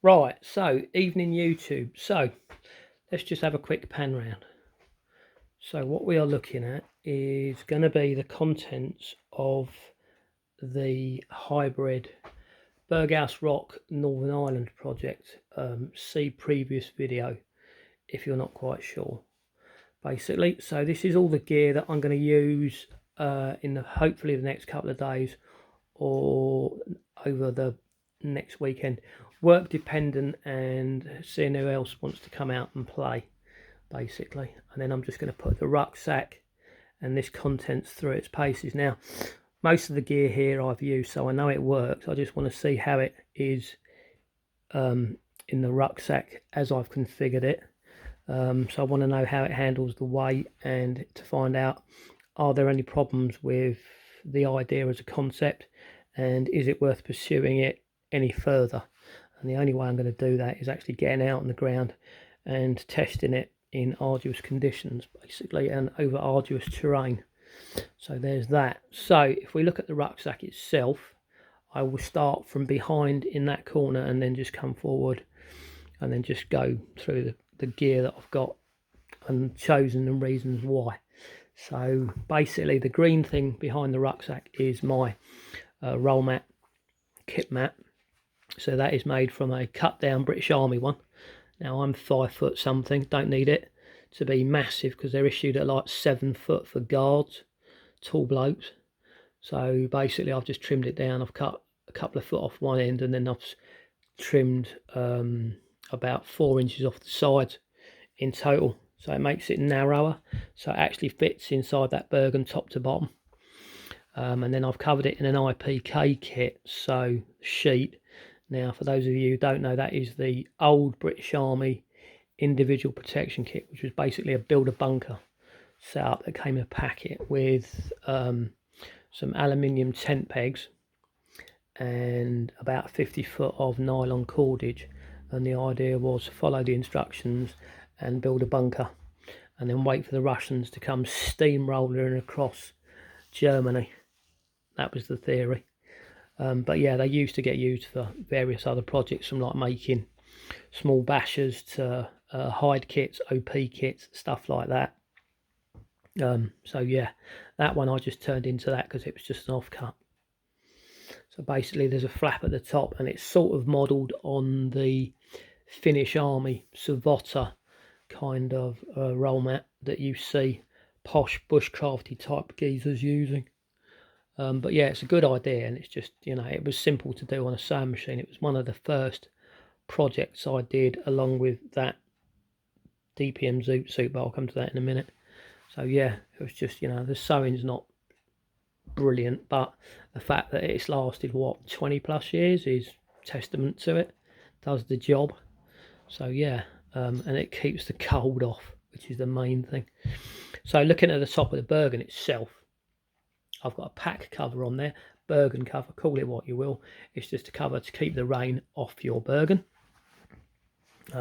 Right, so evening YouTube. So let's just have a quick pan round. So what we are looking at is going to be the contents of the hybrid Berghaus Rock Northern Ireland project. See previous video if you're not quite sure. Basically, so this is all the gear that I'm going to use in hopefully the next couple of days or over the next weekend, work dependent, and seeing who else wants to come out and play basically. And then I'm just going to put the rucksack and this contents through its paces. Now most of the gear here I've used, so I know it works. I just want to see how it is in the rucksack as I've configured it. So I want to know how it handles the weight, and to find out, are there any problems with the idea as a concept, and is it worth pursuing it any further? And the only way I'm going to do that is actually getting out on the ground and testing it in arduous conditions basically, and over arduous terrain. So there's that. So if we look at the rucksack itself, I will start from behind in that corner and then just come forward and then just go through the gear that I've got and chosen and reasons why. So basically the green thing behind the rucksack is my roll mat, kit mat. So that is made from a cut down British Army one. Now I'm 5 foot something, don't need it to be massive because they're issued at like 7 foot for guards, tall blokes. So basically I've just trimmed it down. I've cut a couple of foot off one end, and then I've trimmed about 4 inches off the sides in total, so it makes it narrower, so it actually fits inside that bergan top to bottom. And then I've covered it in an IPK kit, so sheet. Now for those of you who don't know, that is the old British Army individual protection kit, which was basically a builder bunker setup that came in a packet with some aluminium tent pegs and about 50 foot of nylon cordage. And the idea was to follow the instructions and build a bunker and then wait for the Russians to come steamrolling across Germany. That was the theory. But yeah, they used to get used for various other projects, from like making small bashers to hide kits, OP kits, stuff like that. So yeah, that one I just turned into that because it was just an offcut. So basically there's a flap at the top, and it's sort of modelled on the Finnish Army Savota kind of roll mat that you see posh bushcrafty type geezers using. But yeah, it's a good idea, and it's just, you know, it was simple to do on a sewing machine. It was one of the first projects I did along with that DPM zoot suit, but I'll come to that in a minute. So yeah, it was just, you know, the sewing's not brilliant, but the fact that it's lasted what 20 plus years is testament to it. Does the job. So yeah, and it keeps the cold off, which is the main thing. So looking at the top of the bergan itself, I've got a pack cover on there, bergan cover, call it what you will. It's just a cover to keep the rain off your bergan.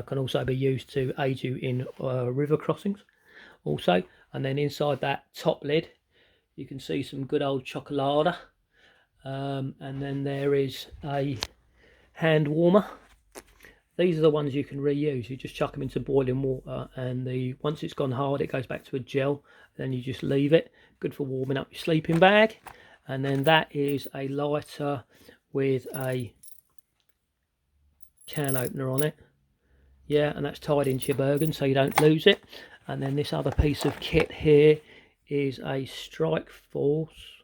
Can also be used to aid you in river crossings also. And then inside that top lid you can see some good old chocolate, and then there is a hand warmer. These are the ones you can reuse. You just chuck them into boiling water, and once it's gone hard, it goes back to a gel. Then you just leave it. Good for warming up your sleeping bag. And then that is a lighter with a can opener on it. Yeah, and that's tied into your bergan so you don't lose it. And then this other piece of kit here is a Strike Force.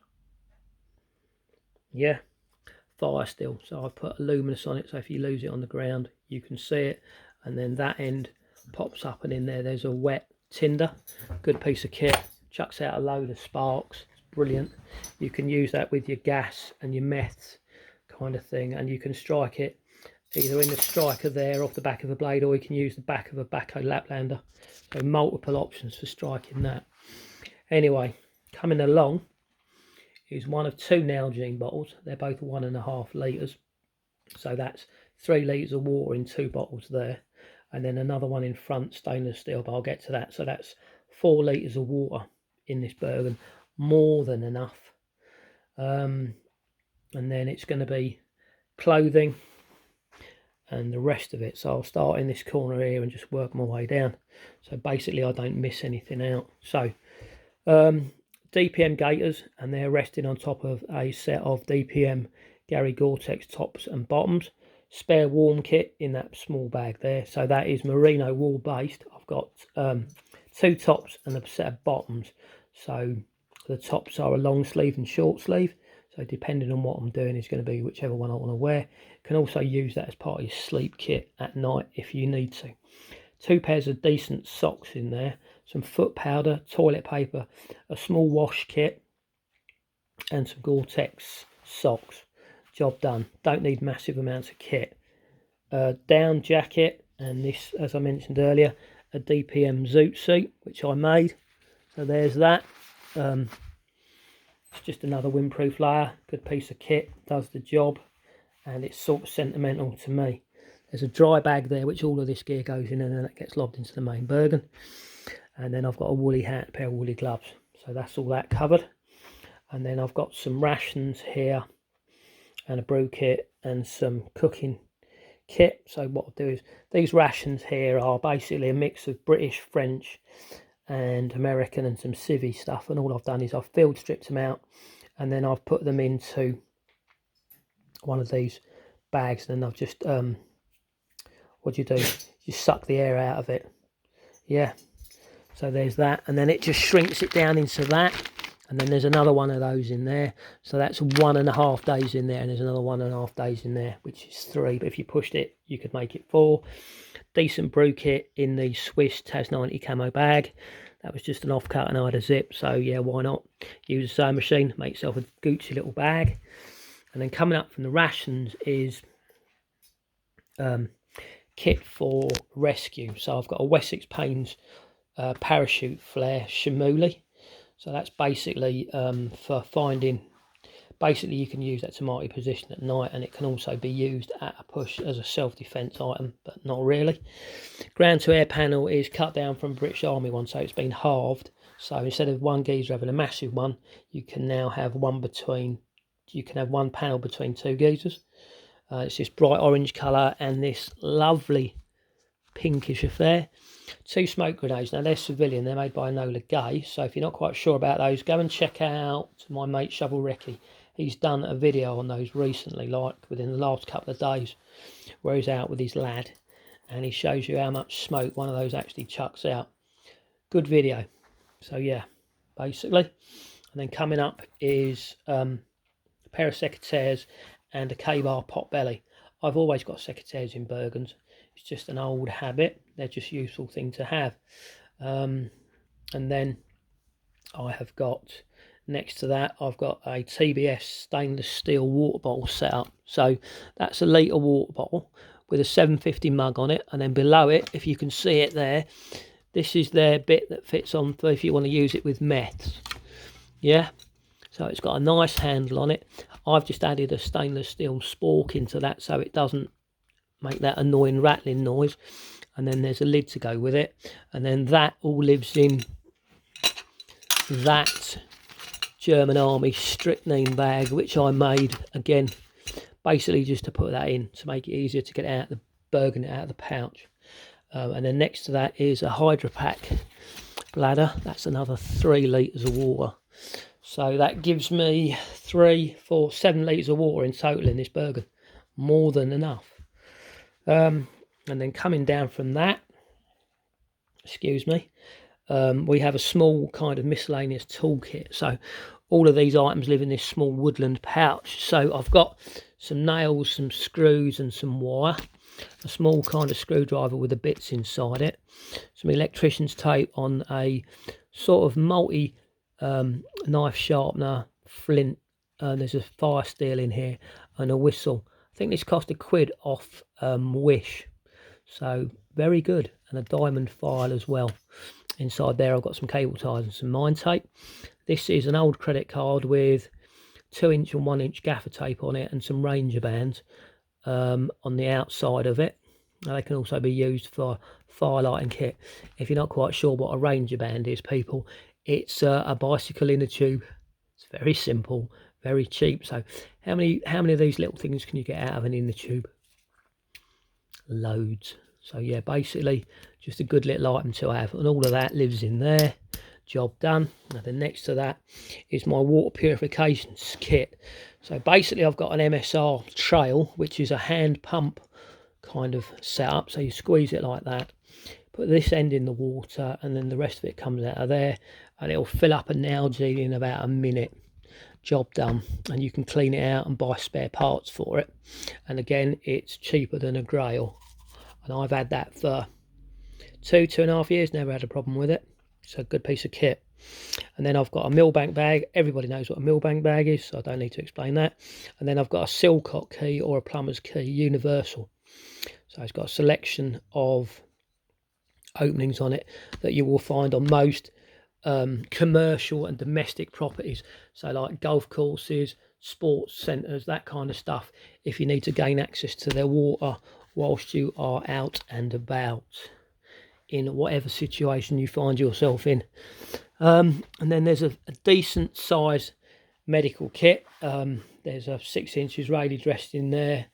Yeah, fire still. So I put a luminous on it, so if you lose it on the ground you can see it. And then that end pops up, and in there's a wet tinder. Good piece of kit, chucks out a load of sparks. It's brilliant. You can use that with your gas and your meths kind of thing, and you can strike it either in the striker there off the back of a blade, or you can use the back of a backhoe Laplander. So multiple options for striking that. Anyway, coming along is one of 2 Nalgene bottles. They're both 1.5 litres. So that's 3 litres of water in 2 bottles there. And then another one in front, stainless steel, but I'll get to that. So that's 4 litres of water in this bergan. More than enough. And then it's going to be clothing and the rest of it. So I'll start in this corner here and just work my way down. So basically I don't miss anything out. So DPM gaiters, and they're resting on top of a set of DPM Gary Gore-Tex tops and bottoms. Spare warm kit in that small bag there. So that is merino wool based. I've got 2 tops and a set of bottoms. So the tops are a long sleeve and short sleeve. So depending on what I'm doing is going to be whichever one I want to wear. You can also use that as part of your sleep kit at night if you need to. 2 pairs of decent socks in there, some foot powder, toilet paper, a small wash kit, and some Gore-Tex socks. Job done. Don't need massive amounts of kit. Down jacket, and this, as I mentioned earlier, a DPM zoot suit, which I made. So there's that. It's just another windproof layer. Good piece of kit, does the job, and it's sort of sentimental to me. There's a dry bag there, which all of this gear goes in, and then it gets lobbed into the main bergan. And then I've got a woolly hat, a pair of woolly gloves. So that's all that covered. And then I've got some rations here, and a brew kit, and some cooking kit. So what I'll do is, these rations here are basically a mix of British, French, and American, and some civvy stuff. And all I've done is I've field stripped them out, and then I've put them into one of these bags, and then I've just what do? You suck the air out of it. Yeah. So there's that, and then it just shrinks it down into that, and then there's another one of those in there. So that's 1.5 days in there, and there's another 1.5 days in there, which is 3. But if you pushed it, you could make it 4. Decent brew kit in the Swiss Tas 90 camo bag. That was just an offcut, and I had a zip, so yeah, why not? Use a sewing machine, make yourself a Gucci little bag. And then coming up from the rations is kit for rescue. So I've got a Wessex Pains parachute flare Shimuli. So that's basically for finding, basically you can use that to mark your position at night, and it can also be used at a push as a self-defense item, but not really. Ground to air panel is cut down from British Army one, so it's been halved. So instead of one geyser having a massive one, you can now have one panel between 2 geysers. It's this bright orange colour and this lovely pinkish affair. 2 smoke grenades. Now they're civilian, they're made by Enola Gay, so if you're not quite sure about those, go and check out my mate Shovel Ricky. He's done a video on those recently, like within the last couple of days, where he's out with his lad and he shows you how much smoke one of those actually chucks out. Good video. So yeah, basically. And then coming up is a pair of secateurs and a K-bar pot belly. I've always got secateurs in bergans. It's just an old habit. They're just a useful thing to have. And then I have got, next to that, I've got a TBS stainless steel water bottle set up. So that's a litre water bottle with a 750 mug on it. And then below it, if you can see it there, this is their bit that fits on for if you want to use it with meths. Yeah. So it's got a nice handle on it. I've just added a stainless steel spork into that so it doesn't make that annoying rattling noise. And then there's a lid to go with it. And then that all lives in that German Army strychnine bag, which I made, again, basically just to put that in to make it easier to get out the bergan, out of the pouch. And then next to that is a Hydra Pack bladder. That's another 3 litres of water. So that gives me 3, 4, 7 litres of water in total in this bergan. More than enough. And then coming down from that, excuse me, we have a small kind of miscellaneous toolkit. So all of these items live in this small woodland pouch. So I've got some nails, some screws and some wire. A small kind of screwdriver with the bits inside it. Some electrician's tape on a sort of multi knife sharpener, flint. There's a fire steel in here and a whistle. I think this cost £1 off Wish. So very good. And a diamond file as well. Inside there I've got some cable ties and some mine tape. This is an old credit card with 2-inch and 1-inch gaffer tape on it and some Ranger bands on the outside of it. Now, they can also be used for firelighting kit. If you're not quite sure what a Ranger band is, people, it's a bicycle in a tube. It's very simple, very cheap. So how many of these little things can you get out of an inner tube? loads. So yeah, basically just a good little item to have, and all of that lives in there. Job done. Now then next to that is my water purification kit. So basically I've got an MSR trail, which is a hand pump kind of setup. So you squeeze it like that, put this end in the water, and then the rest of it comes out of there, and it'll fill up an algae in about a minute. Job done. And you can clean it out and buy spare parts for it, and again it's cheaper than a Grail, and I've had that for 2.5 years, never had a problem with it. It's a good piece of kit. And then I've got a millbank bag. Everybody knows what a millbank bag is, so I don't need to explain that. And then I've got a Silcock key or a plumber's key, universal. So it's got a selection of openings on it that you will find on most commercial and domestic properties. So like golf courses, sports centres, that kind of stuff, if you need to gain access to their water whilst you are out and about in whatever situation you find yourself in. And then there's a decent size medical kit. There's a 6 inches really dressed in there,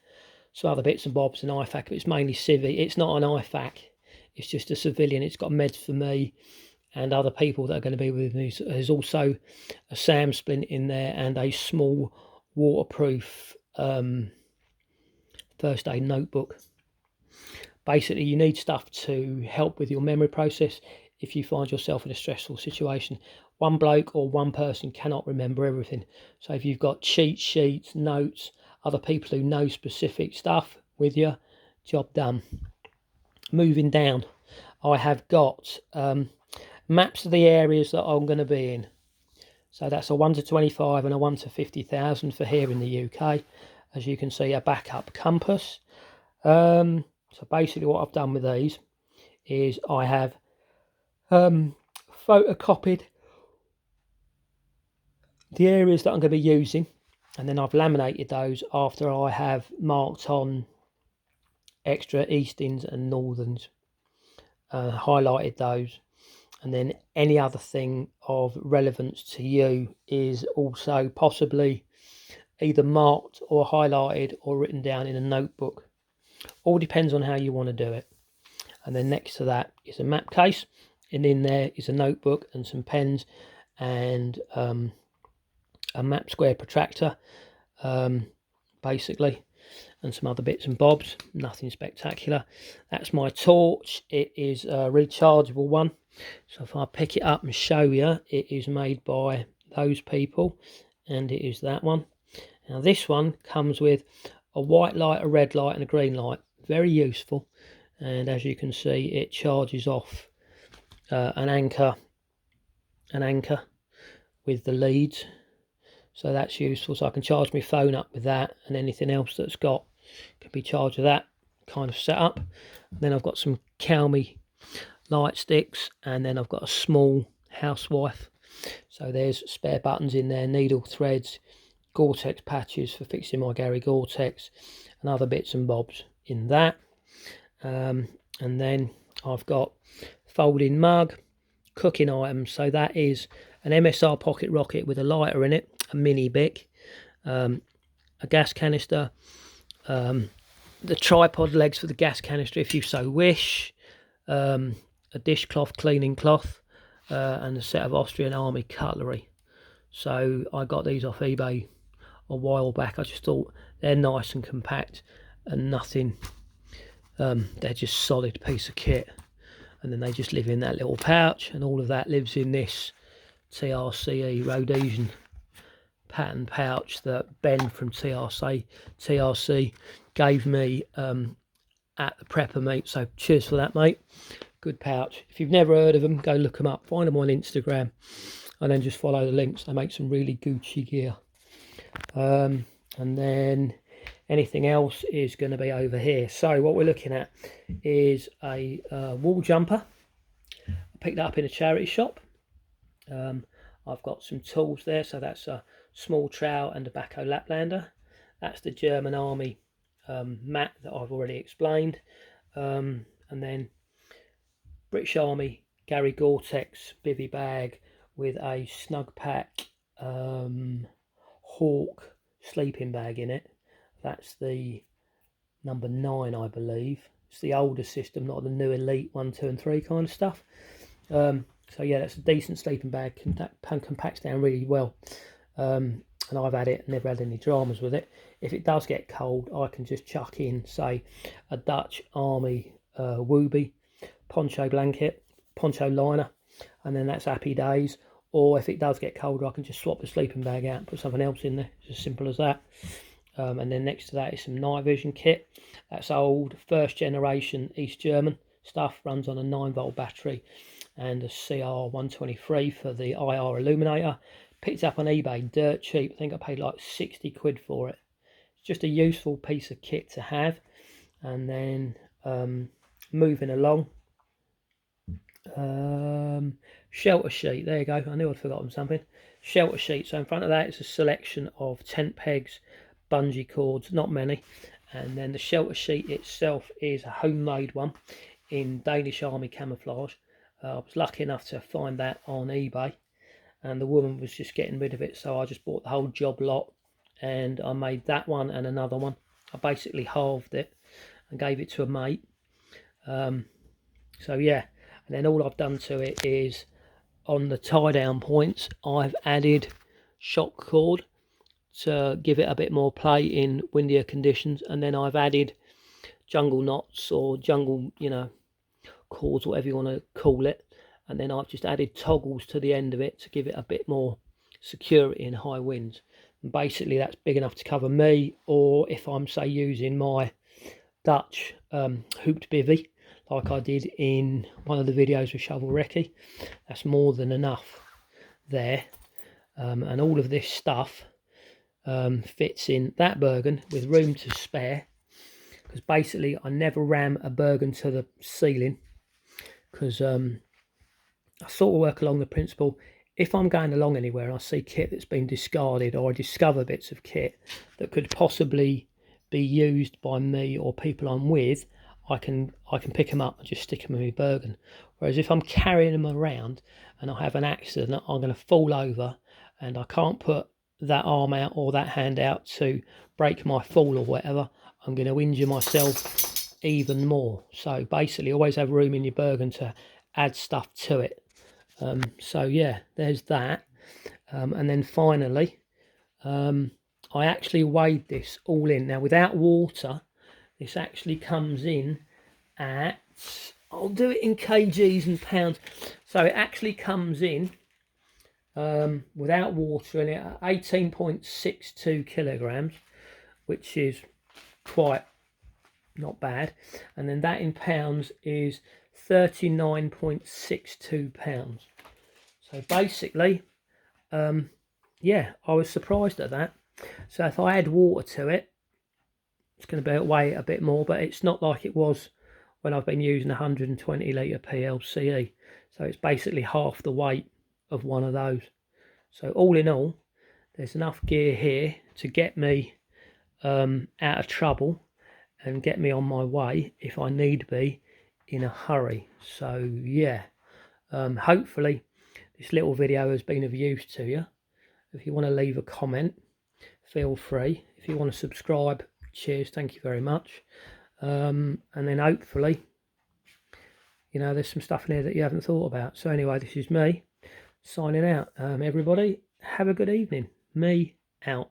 some other bits and bobs, an IFAC, but it's mainly civvy. It's not an IFAC, it's just a civilian. It's got meds for me and other people that are going to be with me. There's also a SAM splint in there and a small waterproof first aid notebook. Basically, you need stuff to help with your memory process if you find yourself in a stressful situation. One bloke or one person cannot remember everything. So if you've got cheat sheets, notes, other people who know specific stuff with you, job done. Moving down, I have got maps of the areas that I'm going to be in. So that's a 1 to 25 and a 1 to 50,000 for here in the UK. As you can see, a backup compass. So basically what I've done with these is I have photocopied the areas that I'm going to be using, and then I've laminated those after I have marked on extra eastings and northerns, highlighted those, and then any other thing of relevance to you is also possibly either marked or highlighted or written down in a notebook. All depends on how you want to do it. And then next to that is a map case, and in there is a notebook and some pens and a map square protractor, basically, and some other bits and bobs. Nothing spectacular. That's my torch. It is a rechargeable one, so if I pick it up and show you, it is made by those people, and it is that one. Now this one comes with a white light, a red light and a green light. Very useful. And as you can see, it charges off an anchor with the leads, so that's useful. So I can charge my phone up with that, and anything else that's got can be charged with that kind of setup. And then I've got some Calmy light sticks, and then I've got a small housewife. So there's spare buttons in there, needle threads, Gore-Tex patches for fixing my Gary Gore-Tex, and other bits and bobs in that. And then I've got folding mug, cooking items. So that is an MSR pocket rocket with a lighter in it, a mini Bic, a gas canister, the tripod legs for the gas canister if you so wish, a dishcloth, cleaning cloth, and a set of Austrian Army cutlery. So I got these off eBay a while back. I just thought they're nice and compact and nothing. They're just solid piece of kit, and then they just live in that little pouch, and all of that lives in this TRCE Rhodesian pattern pouch that Ben from TRC gave me at the prepper meet. So cheers for that, mate. Good pouch. If you've never heard of them, go look them up, find them on Instagram, and then just follow the links. They make some really Gucci gear. And then anything else is going to be over here. So what we're looking at is a wall jumper. I picked that up in a charity shop. I've got some tools there. So that's a small trowel and a backhoe Laplander. That's the German Army mat that I've already explained. And then British Army Gary Gore-Tex bivvy bag with a snug pack Hawk sleeping bag in it. That's the number 9, I believe. It's the older system, not the new Elite 1, 2 and 3 kind of stuff. So yeah, that's a decent sleeping bag, compacts down really well. And I've had it, never had any dramas with it. If it does get cold, I can just chuck in, say, a Dutch Army Wooby poncho blanket, poncho liner, and then that's happy days. Or if it does get colder, I can just swap the sleeping bag out and put something else in there. It's as simple as that. And then next to that is some night vision kit. That's old, first generation East German stuff, runs on a 9-volt battery and a CR123 for the IR illuminator. Picked up on eBay, dirt cheap. I think I paid like 60 quid for it. It's just a useful piece of kit to have. And then moving along, shelter sheet, there you go, I knew I'd forgotten something. Shelter sheet, so in front of that is a selection of tent pegs, bungee cords, not many, and then the shelter sheet itself is a homemade one in Danish Army camouflage. I was lucky enough to find that on eBay, and the woman was just getting rid of it, so I just bought the whole job lot, and I made that one and another one. I basically halved it and gave it to a mate. So yeah, and then all I've done to it is on the tie down points I've added shock cord to give it a bit more play in windier conditions, and then I've added jungle knots or jungle, you know, cords, whatever you want to call it, and then I've just added toggles to the end of it to give it a bit more security in high winds. And basically that's big enough to cover me, or if I'm, say, using my Dutch hooped bivvy like I did in one of the videos with Shovel Recce, that's more than enough there. And all of this stuff fits in that bergan with room to spare, because basically I never ram a bergan to the ceiling, because I sort of work along the principle, if I'm going along anywhere and I see kit that's been discarded, or I discover bits of kit that could possibly be used by me or people I'm with, I can pick them up and just stick them in my bergan. Whereas if I'm carrying them around and I have an accident, I'm going to fall over and I can't put that arm out or that hand out to break my fall or whatever. I'm going to injure myself even more. So basically always have room in your bergan to add stuff to it. So yeah, there's that. And then finally, I actually weighed this all in. Now without water, this actually comes in at, I'll do it in kgs and pounds. So it actually comes in without water in it at 18.62 kilograms, which is quite not bad. And then that in pounds is 39.62 pounds. So basically, yeah, I was surprised at that. So if I add water to it, it's going to weigh a bit more, but it's not like it was when I've been using 120 litre PLCE. So it's basically half the weight of one of those. So all in all, there's enough gear here to get me out of trouble and get me on my way if I need be in a hurry. So yeah, hopefully this little video has been of use to you. If you want to leave a comment, feel free. If you want to subscribe, cheers, thank you very much. And then hopefully, you know, there's some stuff in here that you haven't thought about. So anyway, this is me signing out. Everybody have a good evening. Me out.